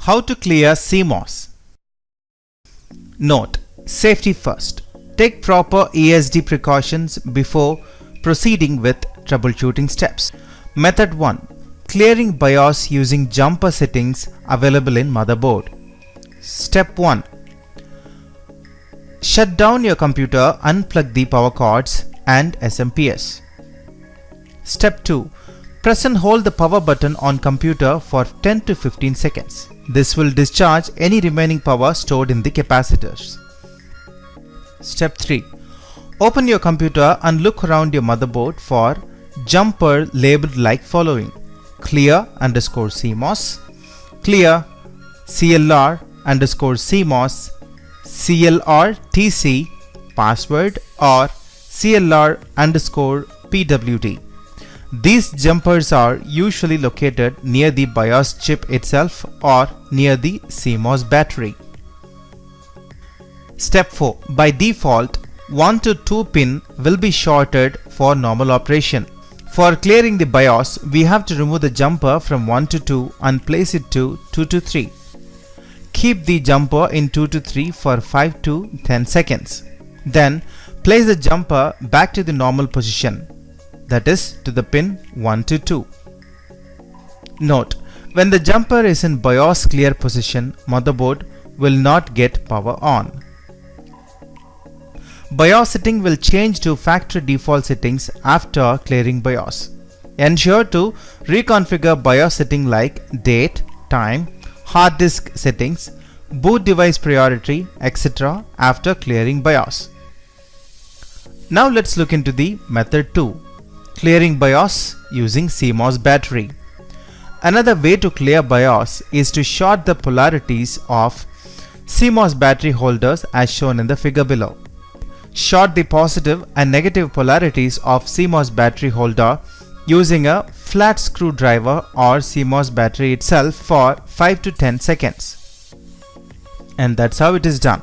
How to clear CMOS. Note: safety first. Take proper ESD precautions before proceeding with troubleshooting steps. Method 1. Clearing BIOS using jumper settings available in motherboard. Step 1. Shut down your computer, unplug the power cords and SMPS. Step 2. Press and hold the power button on computer for 10 to 15 seconds. This will discharge any remaining power stored in the capacitors. Step 3. Open your computer and look around your motherboard for jumper labeled like following: clear_CMOS, clear CLR_CMOS, CLRTC, password, or CLR_PWD. These jumpers are usually located near the BIOS chip itself or near the CMOS battery. Step 4. By default, 1 to 2 pin will be shorted for normal operation. For clearing the BIOS, we have to remove the jumper from 1 to 2 and place it to 2 to 3. Keep the jumper in 2 to 3 for 5 to 10 seconds. Then place the jumper back to the normal position, that is to the pin 1 to 2. Note: when the jumper is in BIOS clear position, motherboard will not get power on. BIOS setting will change to factory default settings after clearing BIOS. Ensure to reconfigure BIOS setting like date, time, hard disk settings, boot device priority, etc. after clearing BIOS. Now let's look into the method 2. Clearing BIOS using CMOS battery. Another way to clear BIOS is to short the polarities of CMOS battery holders as shown in the figure below. Short the positive and negative polarities of CMOS battery holder using a flat screwdriver or CMOS battery itself for 5 to 10 seconds. And that's how it is done.